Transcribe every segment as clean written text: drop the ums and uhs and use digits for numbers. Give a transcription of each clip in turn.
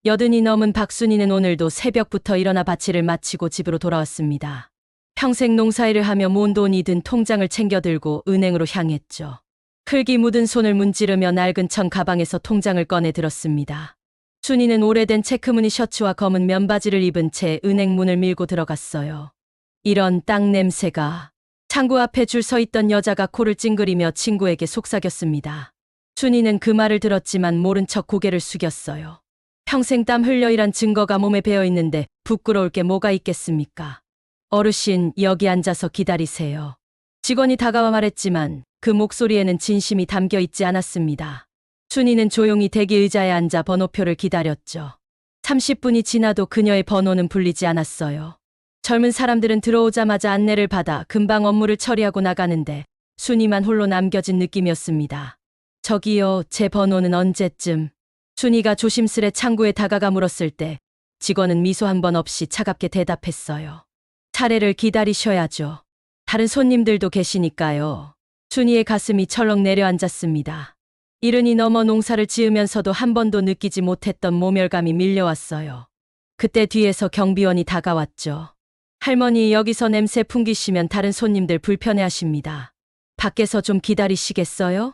여든이 넘은 박순이는 오늘도 새벽부터 일어나 밭일을 마치고 집으로 돌아왔습니다. 평생 농사일을 하며 모은 돈이 든 통장을 챙겨 들고 은행으로 향했죠. 흙이 묻은 손을 문지르며 낡은 청 가방에서 통장을 꺼내 들었습니다. 순이는 오래된 체크무늬 셔츠와 검은 면바지를 입은 채 은행 문을 밀고 들어갔어요. 이런 땅 냄새가. 창구 앞에 줄 서 있던 여자가 코를 찡그리며 친구에게 속삭였습니다. 순이는 그 말을 들었지만 모른 척 고개를 숙였어요. 평생 땀 흘려 일한 증거가 몸에 배어 있는데 부끄러울 게 뭐가 있겠습니까? 어르신, 여기 앉아서 기다리세요. 직원이 다가와 말했지만 그 목소리에는 진심이 담겨 있지 않았습니다. 순이는 조용히 대기 의자에 앉아 번호표를 기다렸죠. 30분이 지나도 그녀의 번호는 불리지 않았어요. 젊은 사람들은 들어오자마자 안내를 받아 금방 업무를 처리하고 나가는데 순이만 홀로 남겨진 느낌이었습니다. 저기요, 제 번호는 언제쯤? 순이가 조심스레 창구에 다가가 물었을 때 직원은 미소 한 번 없이 차갑게 대답했어요. 차례를 기다리셔야죠. 다른 손님들도 계시니까요. 순이의 가슴이 철렁 내려앉았습니다. 이른이 넘어 농사를 지으면서도 한 번도 느끼지 못했던 모멸감이 밀려왔어요. 그때 뒤에서 경비원이 다가왔죠. 할머니, 여기서 냄새 풍기시면 다른 손님들 불편해하십니다. 밖에서 좀 기다리시겠어요?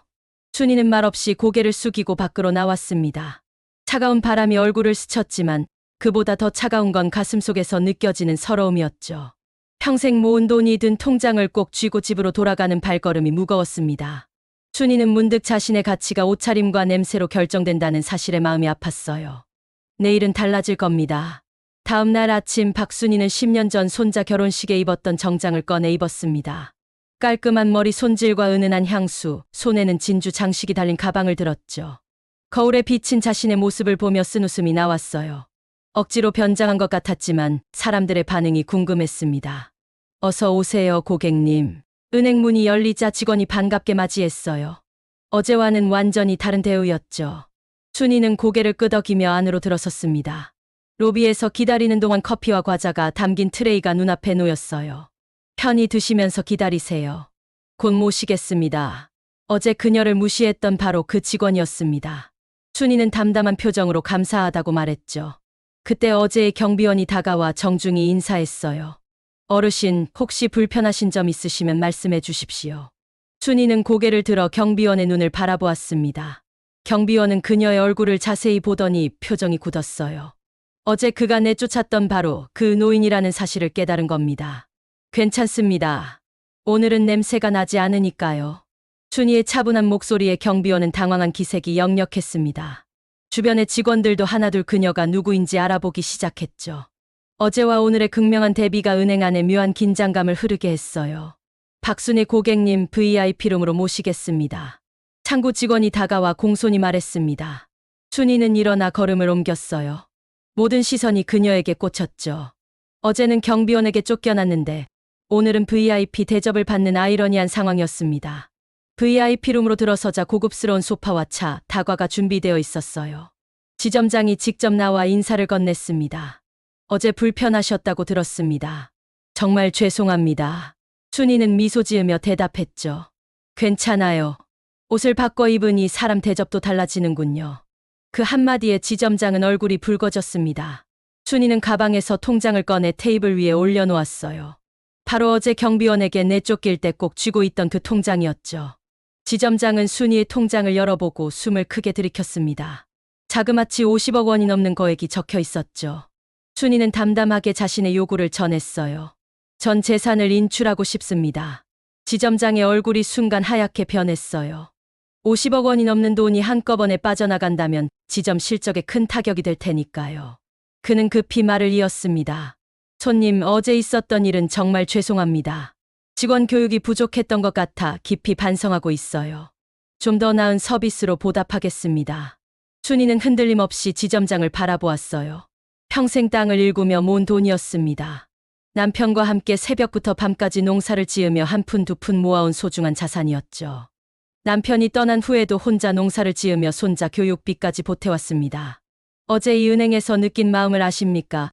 순이는 말없이 고개를 숙이고 밖으로 나왔습니다. 차가운 바람이 얼굴을 스쳤지만 그보다 더 차가운 건 가슴속에서 느껴지는 서러움이었죠. 평생 모은 돈이 든 통장을 꼭 쥐고 집으로 돌아가는 발걸음이 무거웠습니다. 순이는 문득 자신의 가치가 옷차림과 냄새로 결정된다는 사실에 마음이 아팠어요. 내일은 달라질 겁니다. 다음 날 아침 박순이는 10년 전 손자 결혼식에 입었던 정장을 꺼내 입었습니다. 깔끔한 머리 손질과 은은한 향수, 손에는 진주 장식이 달린 가방을 들었죠. 거울에 비친 자신의 모습을 보며 쓴웃음이 나왔어요. 억지로 변장한 것 같았지만 사람들의 반응이 궁금했습니다. 어서 오세요, 고객님. 은행 문이 열리자 직원이 반갑게 맞이했어요. 어제와는 완전히 다른 대우였죠. 순이는 고개를 끄덕이며 안으로 들어섰습니다. 로비에서 기다리는 동안 커피와 과자가 담긴 트레이가 눈앞에 놓였어요. 편히 드시면서 기다리세요. 곧 모시겠습니다. 어제 그녀를 무시했던 바로 그 직원이었습니다. 순이는 담담한 표정으로 감사하다고 말했죠. 그때 어제의 경비원이 다가와 정중히 인사했어요. 어르신, 혹시 불편하신 점 있으시면 말씀해 주십시오. 순이는 고개를 들어 경비원의 눈을 바라보았습니다. 경비원은 그녀의 얼굴을 자세히 보더니 표정이 굳었어요. 어제 그가 내쫓았던 바로 그 노인이라는 사실을 깨달은 겁니다. 괜찮습니다. 오늘은 냄새가 나지 않으니까요. 순이의 차분한 목소리에 경비원은 당황한 기색이 역력했습니다. 주변의 직원들도 하나둘 그녀가 누구인지 알아보기 시작했죠. 어제와 오늘의 극명한 대비가 은행 안에 묘한 긴장감을 흐르게 했어요. 박순희 고객님, VIP룸으로 모시겠습니다. 창구 직원이 다가와 공손히 말했습니다. 순이는 일어나 걸음을 옮겼어요. 모든 시선이 그녀에게 꽂혔죠. 어제는 경비원에게 쫓겨났는데 오늘은 VIP 대접을 받는 아이러니한 상황이었습니다. VIP룸으로 들어서자 고급스러운 소파와 차, 다과가 준비되어 있었어요. 지점장이 직접 나와 인사를 건넸습니다. 어제 불편하셨다고 들었습니다. 정말 죄송합니다. 순이는 미소 지으며 대답했죠. 괜찮아요. 옷을 바꿔 입으니 사람 대접도 달라지는군요. 그 한마디에 지점장은 얼굴이 붉어졌습니다. 순이는 가방에서 통장을 꺼내 테이블 위에 올려놓았어요. 바로 어제 경비원에게 내쫓길 때 꼭 쥐고 있던 그 통장이었죠. 지점장은 순이의 통장을 열어보고 숨을 크게 들이켰습니다. 자그마치 50억 원이 넘는 거액이 적혀 있었죠. 순이는 담담하게 자신의 요구를 전했어요. 전 재산을 인출하고 싶습니다. 지점장의 얼굴이 순간 하얗게 변했어요. 50억 원이 넘는 돈이 한꺼번에 빠져나간다면 지점 실적에 큰 타격이 될 테니까요. 그는 급히 말을 이었습니다. 손님, 어제 있었던 일은 정말 죄송합니다. 직원 교육이 부족했던 것 같아 깊이 반성하고 있어요. 좀 더 나은 서비스로 보답하겠습니다. 순이는 흔들림 없이 지점장을 바라보았어요. 평생 땅을 일구며 모은 돈이었습니다. 남편과 함께 새벽부터 밤까지 농사를 지으며 한 푼 두 푼 모아온 소중한 자산이었죠. 남편이 떠난 후에도 혼자 농사를 지으며 손자 교육비까지 보태왔습니다. 어제 이 은행에서 느낀 마음을 아십니까?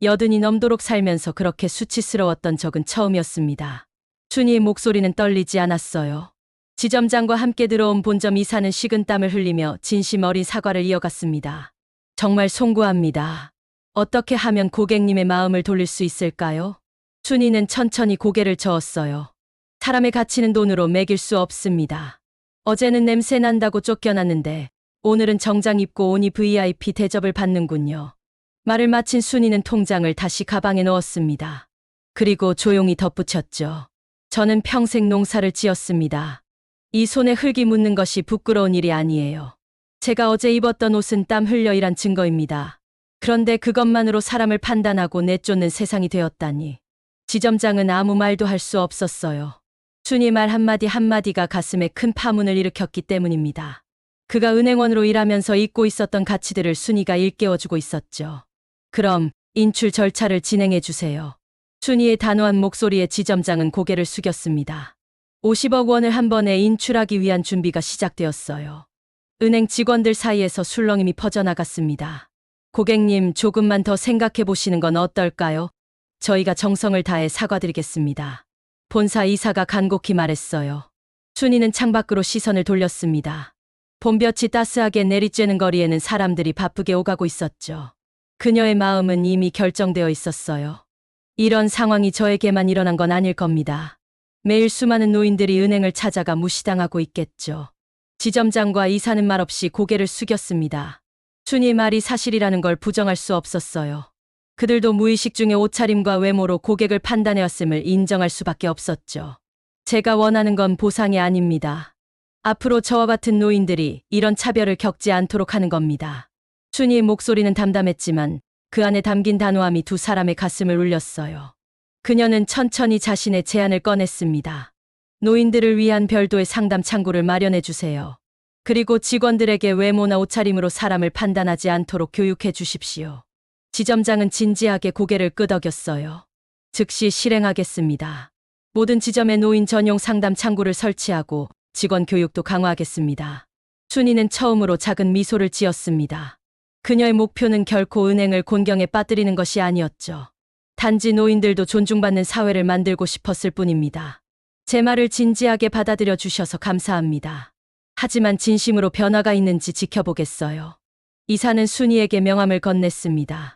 여든이 넘도록 살면서 그렇게 수치스러웠던 적은 처음이었습니다. 순이의 목소리는 떨리지 않았어요. 지점장과 함께 들어온 본점 이사는 식은땀을 흘리며 진심 어린 사과를 이어갔습니다. 정말 송구합니다. 어떻게 하면 고객님의 마음을 돌릴 수 있을까요? 순이는 천천히 고개를 저었어요. 사람의 가치는 돈으로 매길 수 없습니다. 어제는 냄새 난다고 쫓겨났는데 오늘은 정장 입고 오니 VIP 대접을 받는군요. 말을 마친 순이는 통장을 다시 가방에 넣었습니다. 그리고 조용히 덧붙였죠. 저는 평생 농사를 지었습니다. 이 손에 흙이 묻는 것이 부끄러운 일이 아니에요. 제가 어제 입었던 옷은 땀 흘려 일한 증거입니다. 그런데 그것만으로 사람을 판단하고 내쫓는 세상이 되었다니. 지점장은 아무 말도 할 수 없었어요. 순이 말 한마디 한마디가 가슴에 큰 파문을 일으켰기 때문입니다. 그가 은행원으로 일하면서 잊고 있었던 가치들을 순이가 일깨워주고 있었죠. 그럼 인출 절차를 진행해 주세요. 순이의 단호한 목소리에 지점장은 고개를 숙였습니다. 50억 원을 한 번에 인출하기 위한 준비가 시작되었어요. 은행 직원들 사이에서 술렁임이 퍼져나갔습니다. 고객님, 조금만 더 생각해 보시는 건 어떨까요? 저희가 정성을 다해 사과드리겠습니다. 본사 이사가 간곡히 말했어요. 순이는 창밖으로 시선을 돌렸습니다. 봄볕이 따스하게 내리쬐는 거리에는 사람들이 바쁘게 오가고 있었죠. 그녀의 마음은 이미 결정되어 있었어요. 이런 상황이 저에게만 일어난 건 아닐 겁니다. 매일 수많은 노인들이 은행을 찾아가 무시당하고 있겠죠. 지점장과 이사는 말없이 고개를 숙였습니다. 순이의 말이 사실이라는 걸 부정할 수 없었어요. 그들도 무의식 중에 옷차림과 외모로 고객을 판단해왔음을 인정할 수밖에 없었죠. 제가 원하는 건 보상이 아닙니다. 앞으로 저와 같은 노인들이 이런 차별을 겪지 않도록 하는 겁니다. 순이의 목소리는 담담했지만 그 안에 담긴 단호함이 두 사람의 가슴을 울렸어요. 그녀는 천천히 자신의 제안을 꺼냈습니다. 노인들을 위한 별도의 상담 창구를 마련해 주세요. 그리고 직원들에게 외모나 옷차림으로 사람을 판단하지 않도록 교육해 주십시오. 지점장은 진지하게 고개를 끄덕였어요. 즉시 실행하겠습니다. 모든 지점에 노인 전용 상담 창구를 설치하고 직원 교육도 강화하겠습니다. 순이는 처음으로 작은 미소를 지었습니다. 그녀의 목표는 결코 은행을 곤경에 빠뜨리는 것이 아니었죠. 단지 노인들도 존중받는 사회를 만들고 싶었을 뿐입니다. 제 말을 진지하게 받아들여 주셔서 감사합니다. 하지만 진심으로 변화가 있는지 지켜보겠어요. 이사는 순이에게 명함을 건넸습니다.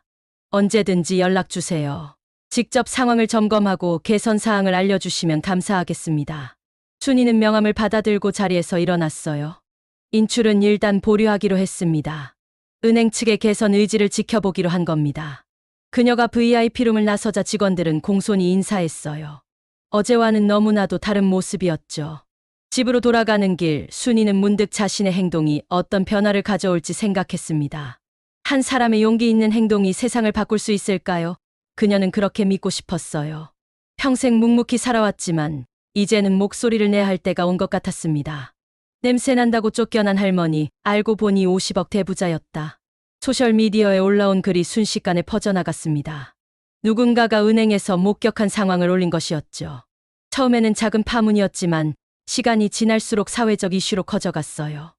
언제든지 연락 주세요. 직접 상황을 점검하고 개선 사항을 알려주시면 감사하겠습니다. 순이는 명함을 받아들고 자리에서 일어났어요. 인출은 일단 보류하기로 했습니다. 은행 측의 개선 의지를 지켜보기로 한 겁니다. 그녀가 VIP룸을 나서자 직원들은 공손히 인사했어요. 어제와는 너무나도 다른 모습이었죠. 집으로 돌아가는 길, 순이는 문득 자신의 행동이 어떤 변화를 가져올지 생각했습니다. 한 사람의 용기 있는 행동이 세상을 바꿀 수 있을까요? 그녀는 그렇게 믿고 싶었어요. 평생 묵묵히 살아왔지만 이제는 목소리를 내야 할 때가 온 것 같았습니다. 냄새난다고 쫓겨난 할머니, 알고 보니 50억 대부자였다. 소셜미디어에 올라온 글이 순식간에 퍼져나갔습니다. 누군가가 은행에서 목격한 상황을 올린 것이었죠. 처음에는 작은 파문이었지만 시간이 지날수록 사회적 이슈로 커져갔어요.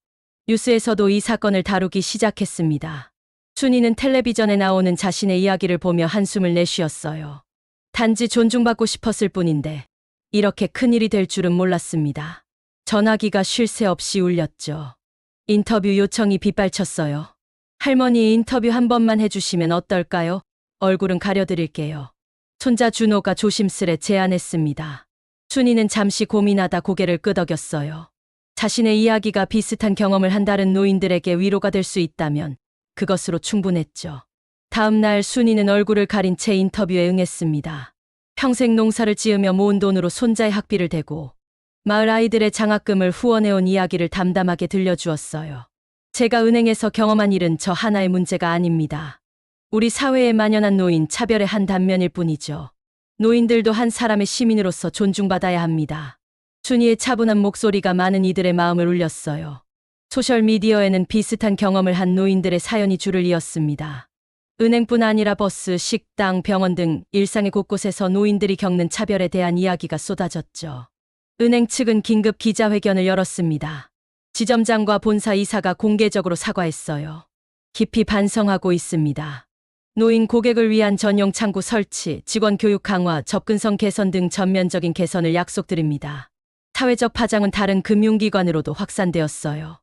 뉴스에서도 이 사건을 다루기 시작했습니다. 순이는 텔레비전에 나오는 자신의 이야기를 보며 한숨을 내쉬었어요. 단지 존중받고 싶었을 뿐인데 이렇게 큰일이 될 줄은 몰랐습니다. 전화기가 쉴 새 없이 울렸죠. 인터뷰 요청이 빗발쳤어요. 할머니, 인터뷰 한 번만 해주시면 어떨까요? 얼굴은 가려드릴게요. 손자 준호가 조심스레 제안했습니다. 순이는 잠시 고민하다 고개를 끄덕였어요. 자신의 이야기가 비슷한 경험을 한 다른 노인들에게 위로가 될 수 있다면 그것으로 충분했죠. 다음 날 순이는 얼굴을 가린 채 인터뷰에 응했습니다. 평생 농사를 지으며 모은 돈으로 손자의 학비를 대고 마을 아이들의 장학금을 후원해온 이야기를 담담하게 들려주었어요. 제가 은행에서 경험한 일은 저 하나의 문제가 아닙니다. 우리 사회에 만연한 노인 차별의 한 단면일 뿐이죠. 노인들도 한 사람의 시민으로서 존중받아야 합니다. 순이의 차분한 목소리가 많은 이들의 마음을 울렸어요. 소셜미디어에는 비슷한 경험을 한 노인들의 사연이 줄을 이었습니다. 은행뿐 아니라 버스, 식당, 병원 등 일상의 곳곳에서 노인들이 겪는 차별에 대한 이야기가 쏟아졌죠. 은행 측은 긴급 기자회견을 열었습니다. 지점장과 본사 이사가 공개적으로 사과했어요. 깊이 반성하고 있습니다. 노인 고객을 위한 전용 창구 설치, 직원 교육 강화, 접근성 개선 등 전면적인 개선을 약속드립니다. 사회적 파장은 다른 금융기관으로도 확산되었어요.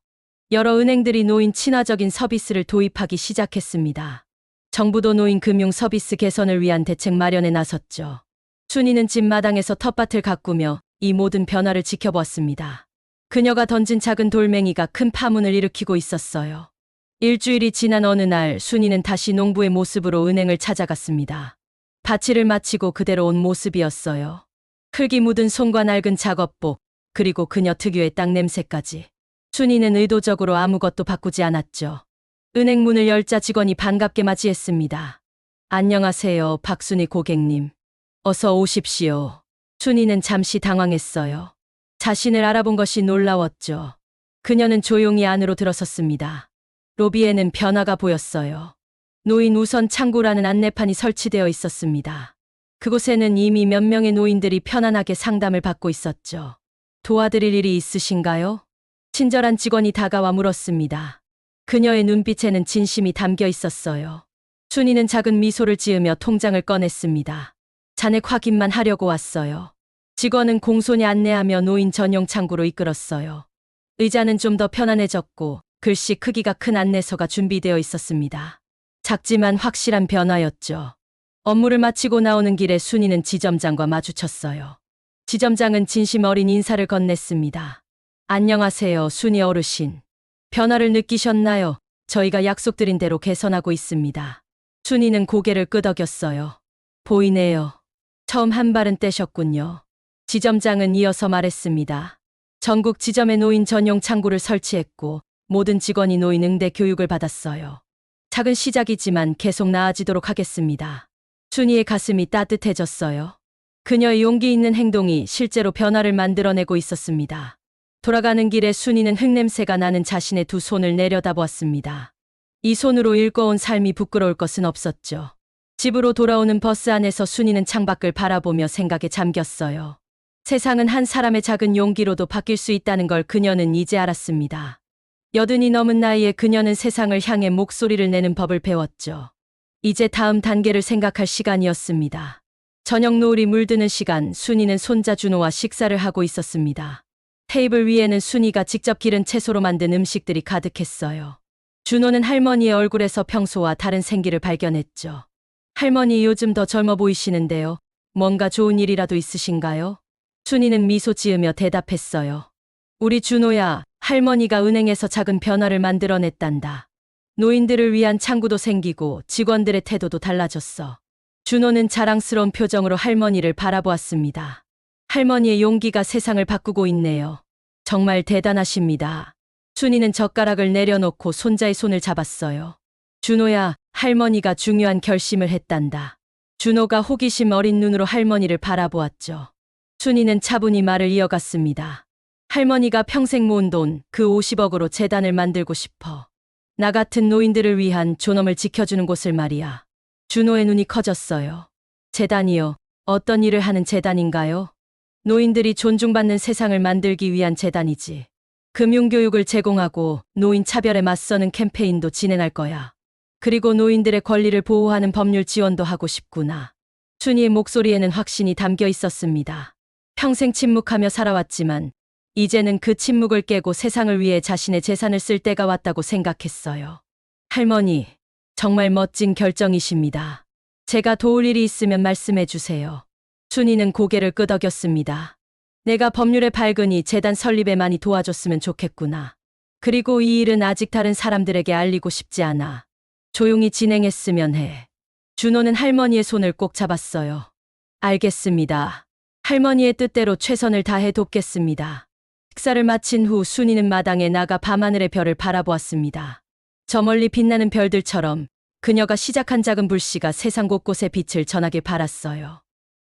여러 은행들이 노인 친화적인 서비스를 도입하기 시작했습니다. 정부도 노인 금융 서비스 개선을 위한 대책 마련에 나섰죠. 순이는 집 마당에서 텃밭을 가꾸며 이 모든 변화를 지켜보았습니다. 그녀가 던진 작은 돌멩이가 큰 파문을 일으키고 있었어요. 일주일이 지난 어느 날 순이는 다시 농부의 모습으로 은행을 찾아갔습니다. 밭일을 마치고 그대로 온 모습이었어요. 흙이 묻은 손과 낡은 작업복, 그리고 그녀 특유의 땅 냄새까지. 순이는 의도적으로 아무것도 바꾸지 않았죠. 은행 문을 열자 직원이 반갑게 맞이했습니다. 안녕하세요, 박순이 고객님. 어서 오십시오. 순이는 잠시 당황했어요. 자신을 알아본 것이 놀라웠죠. 그녀는 조용히 안으로 들어섰습니다. 로비에는 변화가 보였어요. 노인 우선 창구라는 안내판이 설치되어 있었습니다. 그곳에는 이미 몇 명의 노인들이 편안하게 상담을 받고 있었죠. 도와드릴 일이 있으신가요? 친절한 직원이 다가와 물었습니다. 그녀의 눈빛에는 진심이 담겨 있었어요. 순이는 작은 미소를 지으며 통장을 꺼냈습니다. 잔액 확인만 하려고 왔어요. 직원은 공손히 안내하며 노인 전용 창구로 이끌었어요. 의자는 좀 더 편안해졌고 글씨 크기가 큰 안내서가 준비되어 있었습니다. 작지만 확실한 변화였죠. 업무를 마치고 나오는 길에 순이는 지점장과 마주쳤어요. 지점장은 진심 어린 인사를 건넸습니다. 안녕하세요, 순이 어르신. 변화를 느끼셨나요? 저희가 약속드린 대로 개선하고 있습니다. 순이는 고개를 끄덕였어요. 보이네요. 처음 한 발은 떼셨군요. 지점장은 이어서 말했습니다. 전국 지점에 노인 전용 창구를 설치했고 모든 직원이 노인 응대 교육을 받았어요. 작은 시작이지만 계속 나아지도록 하겠습니다. 순이의 가슴이 따뜻해졌어요. 그녀의 용기 있는 행동이 실제로 변화를 만들어내고 있었습니다. 돌아가는 길에 순이는 흙냄새가 나는 자신의 두 손을 내려다보았습니다. 이 손으로 일궈온 삶이 부끄러울 것은 없었죠. 집으로 돌아오는 버스 안에서 순이는 창밖을 바라보며 생각에 잠겼어요. 세상은 한 사람의 작은 용기로도 바뀔 수 있다는 걸 그녀는 이제 알았습니다. 80이 넘은 나이에 그녀는 세상을 향해 목소리를 내는 법을 배웠죠. 이제 다음 단계를 생각할 시간이었습니다. 저녁 노을이 물드는 시간, 순이는 손자 준호와 식사를 하고 있었습니다. 테이블 위에는 순이가 직접 기른 채소로 만든 음식들이 가득했어요. 준호는 할머니의 얼굴에서 평소와 다른 생기를 발견했죠. 할머니 요즘 더 젊어 보이시는데요. 뭔가 좋은 일이라도 있으신가요? 순이는 미소 지으며 대답했어요. 우리 준호야, 할머니가 은행에서 작은 변화를 만들어냈단다. 노인들을 위한 창구도 생기고 직원들의 태도도 달라졌어. 준호는 자랑스러운 표정으로 할머니를 바라보았습니다. 할머니의 용기가 세상을 바꾸고 있네요. 정말 대단하십니다. 순이는 젓가락을 내려놓고 손자의 손을 잡았어요. 준호야, 할머니가 중요한 결심을 했단다. 준호가 호기심 어린 눈으로 할머니를 바라보았죠. 순이는 차분히 말을 이어갔습니다. 할머니가 평생 모은 돈, 그 50억으로 재단을 만들고 싶어. 나 같은 노인들을 위한 존엄을 지켜주는 곳을 말이야. 준호의 눈이 커졌어요. 재단이요? 어떤 일을 하는 재단인가요? 노인들이 존중받는 세상을 만들기 위한 재단이지. 금융교육을 제공하고 노인 차별에 맞서는 캠페인도 진행할 거야. 그리고 노인들의 권리를 보호하는 법률 지원도 하고 싶구나. 순이의 목소리에는 확신이 담겨 있었습니다. 평생 침묵하며 살아왔지만 이제는 그 침묵을 깨고 세상을 위해 자신의 재산을 쓸 때가 왔다고 생각했어요. 할머니, 정말 멋진 결정이십니다. 제가 도울 일이 있으면 말씀해 주세요. 순이는 고개를 끄덕였습니다. 내가 법률에 밝으니 재단 설립에 많이 도와줬으면 좋겠구나. 그리고 이 일은 아직 다른 사람들에게 알리고 싶지 않아. 조용히 진행했으면 해. 준호는 할머니의 손을 꼭 잡았어요. 알겠습니다. 할머니의 뜻대로 최선을 다해 돕겠습니다. 식사를 마친 후 순이는 마당에 나가 밤하늘의 별을 바라보았습니다. 저 멀리 빛나는 별들처럼 그녀가 시작한 작은 불씨가 세상 곳곳에 빛을 전하길 바랐어요.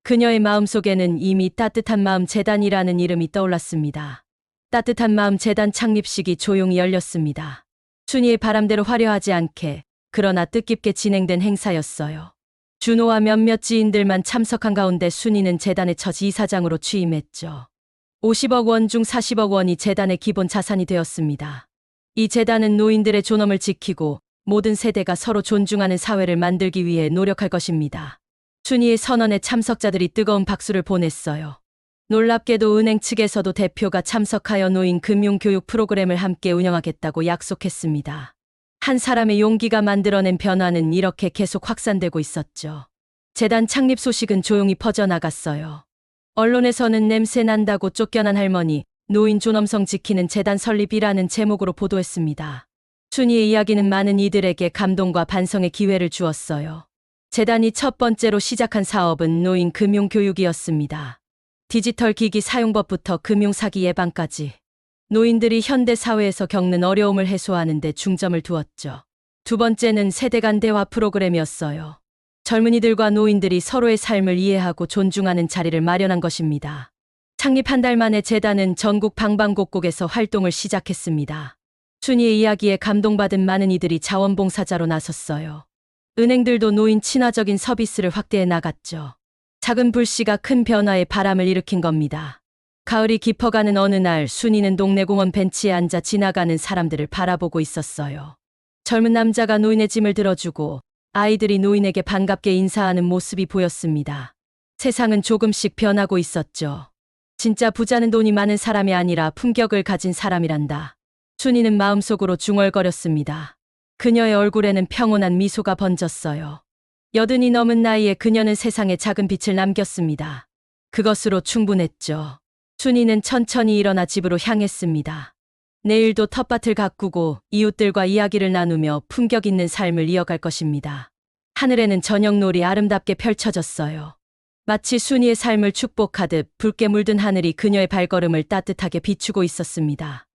그녀의 마음속에는 이미 따뜻한 마음 재단이라는 이름이 떠올랐습니다. 따뜻한 마음 재단 창립식이 조용히 열렸습니다. 순이의 바람대로 화려하지 않게 그러나 뜻깊게 진행된 행사였어요. 준호와 몇몇 지인들만 참석한 가운데 순이는 재단의 첫 이사장으로 취임했죠. 50억 원 중 40억 원이 재단의 기본 자산이 되었습니다. 이 재단은 노인들의 존엄을 지키고 모든 세대가 서로 존중하는 사회를 만들기 위해 노력할 것입니다. 순이의 선언에 참석자들이 뜨거운 박수를 보냈어요. 놀랍게도 은행 측에서도 대표가 참석하여 노인 금융교육 프로그램을 함께 운영하겠다고 약속했습니다. 한 사람의 용기가 만들어낸 변화는 이렇게 계속 확산되고 있었죠. 재단 창립 소식은 조용히 퍼져나갔어요. 언론에서는 냄새 난다고 쫓겨난 할머니, 노인 존엄성 지키는 재단 설립이라는 제목으로 보도했습니다. 순이의 이야기는 많은 이들에게 감동과 반성의 기회를 주었어요. 재단이 첫 번째로 시작한 사업은 노인 금융교육이었습니다. 디지털 기기 사용법부터 금융사기 예방까지 노인들이 현대 사회에서 겪는 어려움을 해소하는 데 중점을 두었죠. 두 번째는 세대 간 대화 프로그램이었어요. 젊은이들과 노인들이 서로의 삶을 이해하고 존중하는 자리를 마련한 것입니다. 창립 한 달 만에 재단은 전국 방방곡곡에서 활동을 시작했습니다. 순이의 이야기에 감동받은 많은 이들이 자원봉사자로 나섰어요. 은행들도 노인 친화적인 서비스를 확대해 나갔죠. 작은 불씨가 큰 변화의 바람을 일으킨 겁니다. 가을이 깊어가는 어느 날 순이는 동네 공원 벤치에 앉아 지나가는 사람들을 바라보고 있었어요. 젊은 남자가 노인의 짐을 들어주고 아이들이 노인에게 반갑게 인사하는 모습이 보였습니다. 세상은 조금씩 변하고 있었죠. 진짜 부자는 돈이 많은 사람이 아니라 품격을 가진 사람이란다. 순이는 마음속으로 중얼거렸습니다. 그녀의 얼굴에는 평온한 미소가 번졌어요. 80이 넘은 나이에 그녀는 세상에 작은 빛을 남겼습니다. 그것으로 충분했죠. 순이는 천천히 일어나 집으로 향했습니다. 내일도 텃밭을 가꾸고 이웃들과 이야기를 나누며 품격 있는 삶을 이어갈 것입니다. 하늘에는 저녁놀이 아름답게 펼쳐졌어요. 마치 순이의 삶을 축복하듯 붉게 물든 하늘이 그녀의 발걸음을 따뜻하게 비추고 있었습니다.